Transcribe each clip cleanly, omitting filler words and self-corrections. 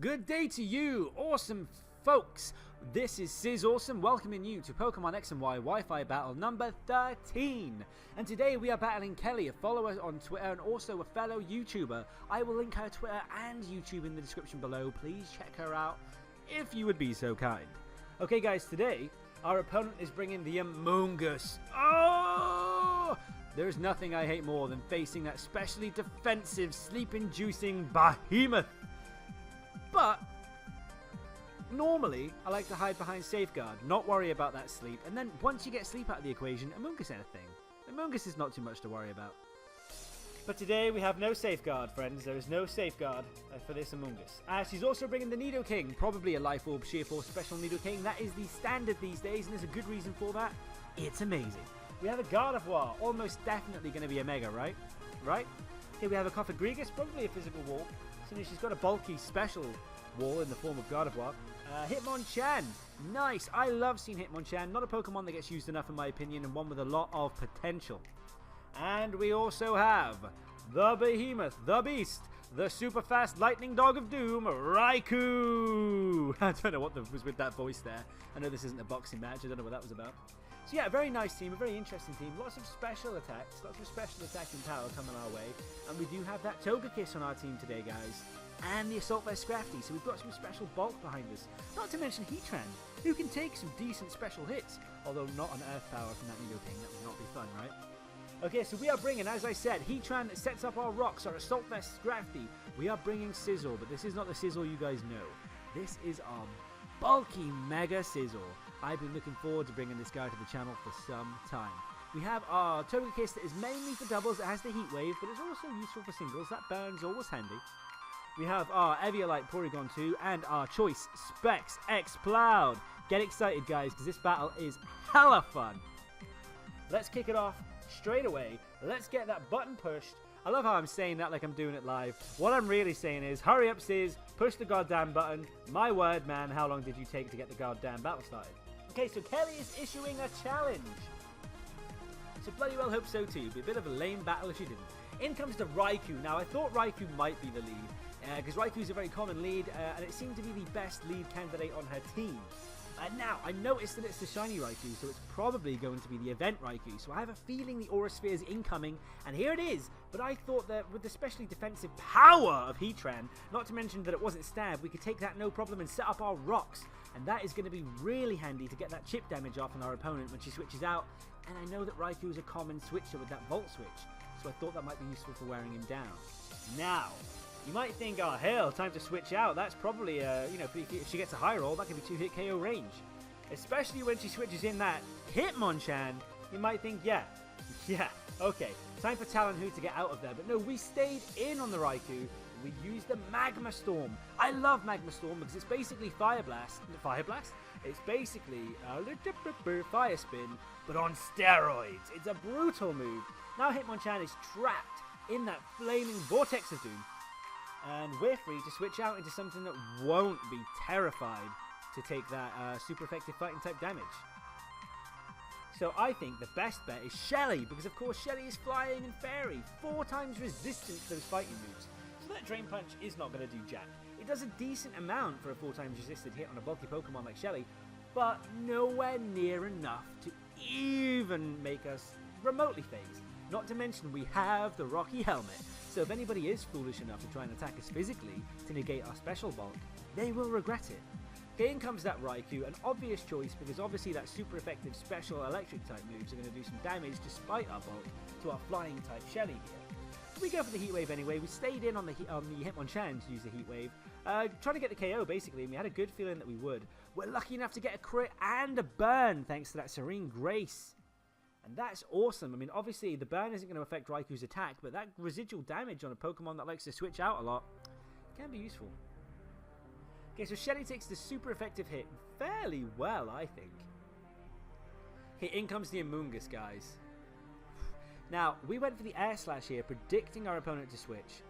Good day to you, awesome folks. This is Scizorsome welcoming you to Pokemon X and Y Wi-Fi battle number 13. And today we are battling Kelly, a follower on Twitter and also a fellow YouTuber. I will link her Twitter and YouTube in the description below. Please check her out if you would be so kind. Okay guys, today our opponent is bringing the Among Us. Oh! There's nothing I hate more than facing that specially defensive, sleep-inducing behemoth. But normally, I like to hide behind Safeguard, not worry about that sleep, and then once you get sleep out of the equation, Among Us ain't a thing. Among Us is not too much to worry about. But today we have no Safeguard, friends. There is no Safeguard for this Among Us. She's also bringing the Nidoking, probably a Life Orb Sheer Force Special Nidoking. That is the standard these days, and there's a good reason for that. It's amazing. We have a Gardevoir, almost definitely going to be a Mega, right? Right? Here we have a Cofagrigus, probably a physical wall. She's got a bulky special wall in the form of Gardevoir. Hitmonchan, nice. I love seeing Hitmonchan. Not a Pokemon that gets used enough in my opinion, and one with a lot of potential. And we also have the Behemoth, the Beast, the super fast Lightning Dog of Doom, Raikou. I don't know what was with that voice there. I know this isn't a boxing match. I don't know what that was about. So yeah, a very nice team, a very interesting team. Lots of special attacks, lots of special attacking power coming our way. And we do have that Togekiss on our team today, guys. And the Assault Vest Scrafty, so we've got some special bulk behind us. Not to mention Heatran, who can take some decent special hits. Although not an Earth Power from that Nidoking, that would not be fun, right? Okay, so we are bringing, as I said, Heatran sets up our rocks, our Assault Vest Scrafty. We are bringing Sizzle, but this is not the Sizzle you guys know. This is our bulky Mega Sizzle. I've been looking forward to bringing this guy to the channel for some time. We have our Togekiss that is mainly for doubles. It has the Heat Wave, but it's also useful for singles. That burns always handy. We have our Eviolite Porygon 2 and our choice Specs Exploud. Get excited, guys, because this battle is hella fun. Let's kick it off straight away. Let's get that button pushed. I love how I'm saying that like I'm doing it live. What I'm really saying is, hurry up, Sizz, push the goddamn button. My word, man, how long did you take to get the goddamn battle started? Okay, so Kelly is issuing a challenge. So bloody well hope so too. It'd be a bit of a lame battle if she didn't. In comes the Raikou. Now, I thought Raikou might be the lead, because Raikou is a very common lead, and it seemed to be the best lead candidate on her team. Now, I noticed that it's the shiny Raikou, so it's probably going to be the event Raikou. So I have a feeling the Aura Sphere is incoming, and here it is. But I thought that with the specially defensive power of Heatran, not to mention that it wasn't stabbed, we could take that no problem and set up our rocks. And that is going to be really handy to get that chip damage off on our opponent when she switches out. And I know that Raikou is a common switcher with that Volt Switch, so I thought that might be useful for wearing him down. Now, you might think, oh hell, time to switch out. That's probably, you know, if she gets a high roll, that could be 2-hit KO range. Especially when she switches in that Hitmonchan, you might think, yeah, okay, time for Talonwho to get out of there. But no, we stayed in on the Raikou. We used the Magma Storm. I love Magma Storm because it's basically Fire Blast. It's basically Fire Spin, but on steroids. It's a brutal move. Now Hitmonchan is trapped in that flaming Vortex of Doom. And we're free to switch out into something that won't be terrified to take that super effective fighting type damage. So I think the best bet is Shelly, because of course Shelly is flying and fairy, 4 times resistant to those fighting moves. So that Drain Punch is not going to do jack. It does a decent amount for a 4 times resisted hit on a bulky Pokemon like Shelly, but nowhere near enough to even make us remotely phased. Not to mention we have the Rocky Helmet, so if anybody is foolish enough to try and attack us physically to negate our special bulk, they will regret it. Okay, in comes that Raikou, an obvious choice because obviously that super effective special electric type moves are going to do some damage despite our bulk to our flying type Shelly here. So we go for the Heat Wave anyway. We stayed in on the Hitmonchan to use the Heat Wave, trying to get the KO basically, and we had a good feeling that we would. We're lucky enough to get a crit and a burn thanks to that Serene Grace. And that's awesome. I mean, obviously, the burn isn't going to affect Raikou's attack, but that residual damage on a Pokemon that likes to switch out a lot can be useful. Okay, so Shelly takes the super effective hit fairly well, I think. Okay, in comes the Among Us, guys. Now, we went for the Air Slash here, predicting our opponent to switch.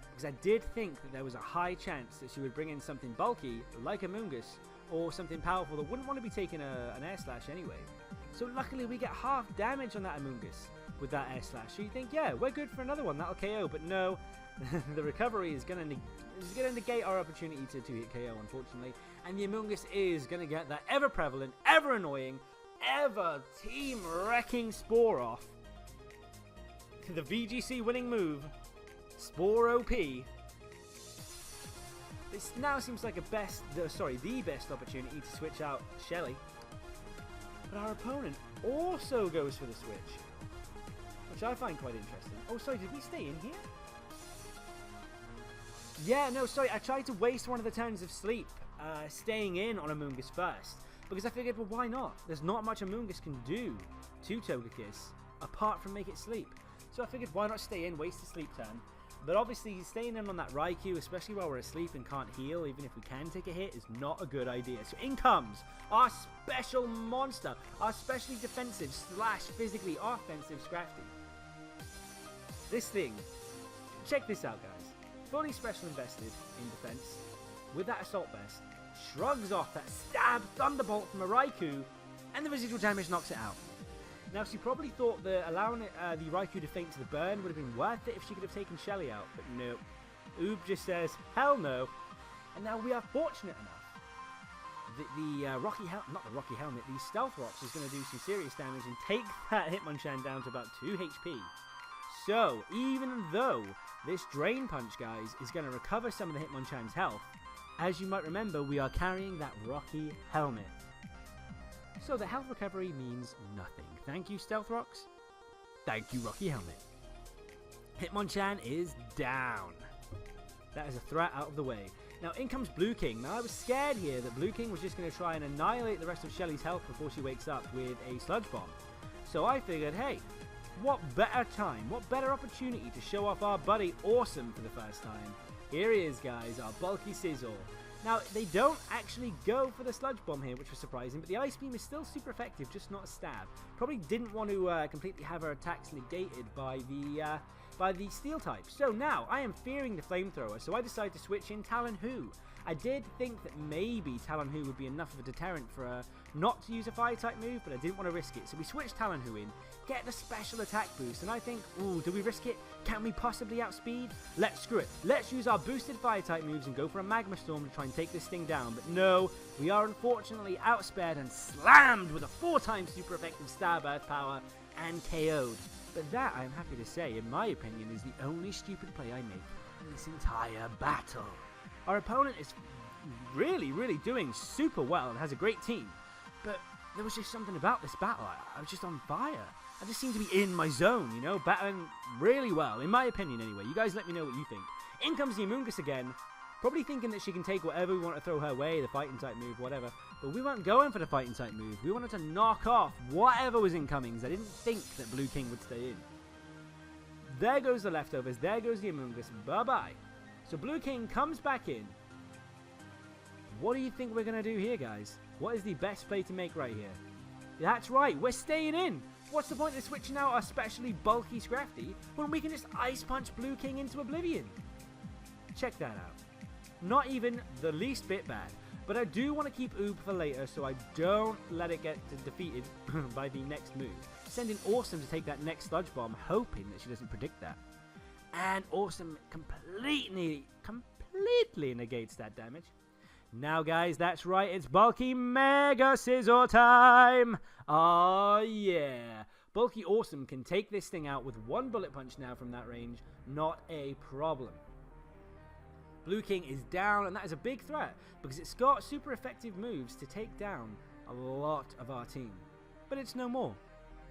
Because I did think that there was a high chance that she would bring in something bulky, like Among Us, or something powerful that wouldn't want to be taking an Air Slash anyway. So luckily we get half damage on that Among Us with that Air Slash. So you think, yeah, we're good for another one, that'll KO. But no, The recovery is going to negate our opportunity to hit KO, unfortunately. And the Amoonguss is going to get that ever-prevalent, ever-annoying, ever-team-wrecking Spore off. The VGC winning move, Spore OP. This now seems like the best opportunity to switch out Shelly. But our opponent also goes for the switch, which I find quite interesting. Oh, sorry, did we stay in here? Yeah, no, sorry, I tried to waste one of the turns of sleep staying in on Amoonguss first, because I figured, well, why not? There's not much Amoonguss can do to Togekiss apart from make it sleep. So I figured, why not stay in, waste a sleep turn? But obviously, staying in on that Raikou, especially while we're asleep and can't heal, even if we can take a hit, is not a good idea. So in comes our special monster, our specially defensive / physically offensive Scrafty. This thing, check this out, guys. Fully special invested in defense with that Assault Vest, shrugs off that stab Thunderbolt from a Raikou, and the residual damage knocks it out. Now, she probably thought that allowing the Raikou to faint to the burn would have been worth it if she could have taken Shelly out, but no. Oob just says, hell no. And now we are fortunate enough that the Stealth Rocks is going to do some serious damage and take that Hitmonchan down to about 2 HP. So, even though this Drain Punch, guys, is going to recover some of the Hitmonchan's health, as you might remember, we are carrying that Rocky Helmet. So the health recovery means nothing. Thank you, Stealth Rocks. Thank you, Rocky Helmet. Hitmonchan is down. That is a threat out of the way. Now in comes Blue King. Now I was scared here that Blue King was just going to try and annihilate the rest of Shelly's health before she wakes up with a Sludge Bomb. So I figured, hey, what better time, what better opportunity to show off our buddy Orsome for the first time. Here he is, guys, our bulky Scizor. Now, they don't actually go for the Sludge Bomb here, which was surprising, but the Ice Beam is still super effective, just not a stab. Probably didn't want to completely have her attacks negated by the Steel type. So now, I am fearing the Flamethrower, so I decided to switch in Talonwho. I did think that maybe Talonwho would be enough of a deterrent for her not to use a Fire type move, but I didn't want to risk it. So we switched Talonwho in, get the special attack boost, and I think, ooh, do we risk it? Can we possibly outspeed? Let's screw it. Let's use our boosted Fire type moves and go for a Magma Storm to try and take this thing down. But no, we are unfortunately outspared and slammed with a 4x super effective Stab Earth Power and KO'd. But that, I'm happy to say, in my opinion, is the only stupid play I make in this entire battle. Our opponent is really, really doing super well and has a great team. But there was just something about this battle. I was just on fire. I just seemed to be in my zone, you know, battling really well, in my opinion anyway. You guys let me know what you think. In comes the Amoonguss again, probably thinking that she can take whatever we want to throw her way, the fighting type move, whatever. But we weren't going for the fighting type move. We wanted to knock off whatever was incoming, because I didn't think that Blue King would stay in. There goes the leftovers, there goes the Amoonguss, bye-bye. So Blue King comes back in. What do you think we're going to do here, guys? What is the best play to make right here? That's right, we're staying in. What's the point of switching out our specially bulky Scrafty when we can just Ice Punch Blue King into oblivion? Check that out. Not even the least bit bad. But I do want to keep Oob for later so I don't let it get defeated by the next move. Sending Orsome to take that next Sludge Bomb, hoping that she doesn't predict that. And Orsome completely negates that damage. Now, guys, that's right, it's bulky Mega Scizor time! Oh, yeah. Bulky Orsome can take this thing out with one bullet punch now from that range, not a problem. Blue King is down, and that is a big threat, because it's got super effective moves to take down a lot of our team. But it's no more,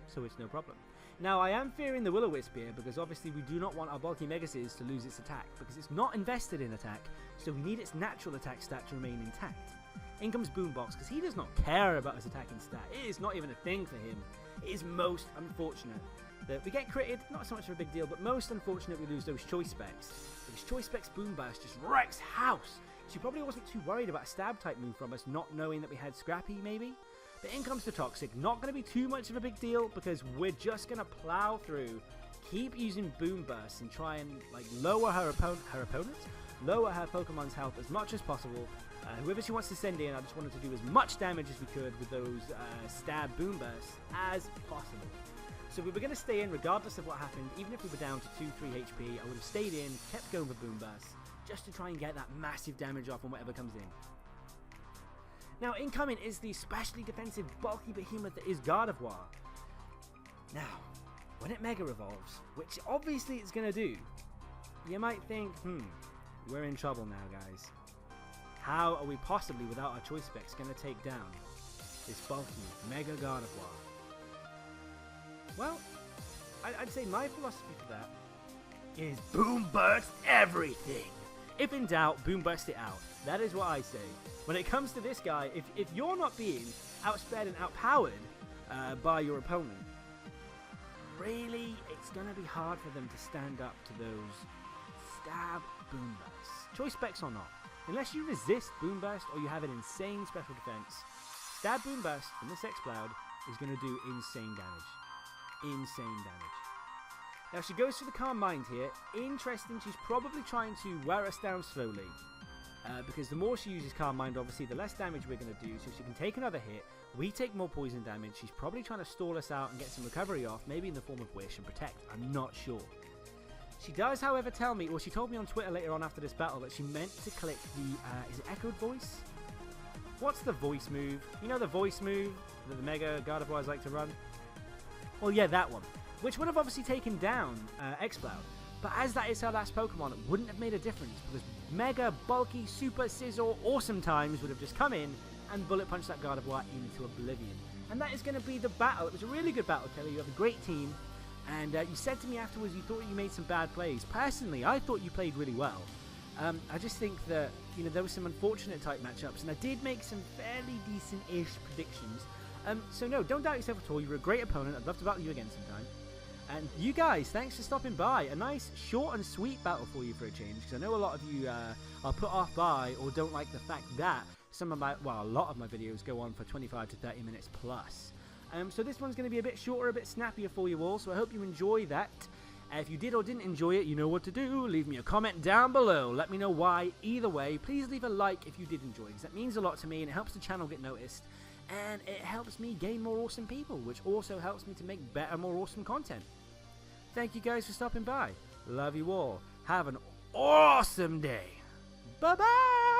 so it's no problem. Now, I am fearing the Will-O-Wisp here, because obviously we do not want our bulky Megasis to lose its attack, because it's not invested in attack, so we need its natural attack stat to remain intact. In comes Boombox, because he does not care about his attacking stat. It is not even a thing for him. It is most unfortunate that we get critted, not so much of a big deal, but most unfortunate we lose those Choice Specs. Because Choice Specs Boom Burst just wrecks house. She probably wasn't too worried about a stab type move from us, not knowing that we had Scrappy maybe. But in comes the Toxic, not going to be too much of a big deal because we're just going to plow through, keep using Boom Burst and try and like lower her opponents, lower her Pokemon's health as much as possible. Whoever she wants to send in, I just wanted to do as much damage as we could with those stab Boom Bursts as possible. So we were going to stay in regardless of what happened. Even if we were down to 2-3 HP, I would have stayed in, kept going for Boom Burst, just to try and get that massive damage off on whatever comes in. Now, incoming is the specially defensive bulky behemoth that is Gardevoir. Now, when it Mega Evolves, which obviously it's going to do, you might think, we're in trouble now, guys. How are we possibly, without our choice specs, going to take down this bulky Mega Gardevoir? Well, I'd say my philosophy for that is Boom Burst everything. If in doubt, Boom Burst it out. That is what I say. When it comes to this guy, if you're not being outsped and outpowered by your opponent, really, it's going to be hard for them to stand up to those stab Boom Bursts. Choice specs or not. Unless you resist Boom Burst or you have an insane special defense, stab Boom Burst from this X-Cloud is going to do insane damage. Insane damage. Now she goes for the Calm Mind here. Interesting, she's probably trying to wear us down slowly. Because the more she uses Calm Mind, obviously, the less damage we're going to do. So she can take another hit. We take more poison damage. She's probably trying to stall us out and get some recovery off. Maybe in the form of Wish and Protect. I'm not sure. She does, however, tell me, or she told me on Twitter later on after this battle, that she meant to click the, is it Echoed Voice? What's the voice move? You know the voice move that the Mega Gardevoirs like to run? Well, yeah, that one. Which would have obviously taken down X-Cloud. But as that is her last Pokemon, it wouldn't have made a difference. Because Mega, Bulky, Super, Scizor, Awesome times would have just come in and Bullet Punch that Gardevoir into oblivion. And that is going to be the battle. It was a really good battle, Kelly. You have a great team. And you said to me afterwards you thought you made some bad plays. Personally, I thought you played really well. I just think that, you know, there were some unfortunate type matchups. And I did make some fairly decent-ish predictions. So no, don't doubt yourself at all. You're a great opponent. I'd love to battle you again sometime. And you guys, thanks for stopping by. A nice, short and sweet battle for you for a change. Because I know a lot of you are put off by or don't like the fact that some of my, well, a lot of my videos go on for 25 to 30 minutes plus. So this one's going to be a bit shorter, a bit snappier for you all. So I hope you enjoy that. If you did or didn't enjoy it, you know what to do. Leave me a comment down below. Let me know why. Either way, please leave a like if you did enjoy it. Because that means a lot to me and it helps the channel get noticed. And it helps me gain more awesome people, which also helps me to make better, more awesome content. Thank you guys for stopping by. Love you all. Have an awesome day. Bye-bye.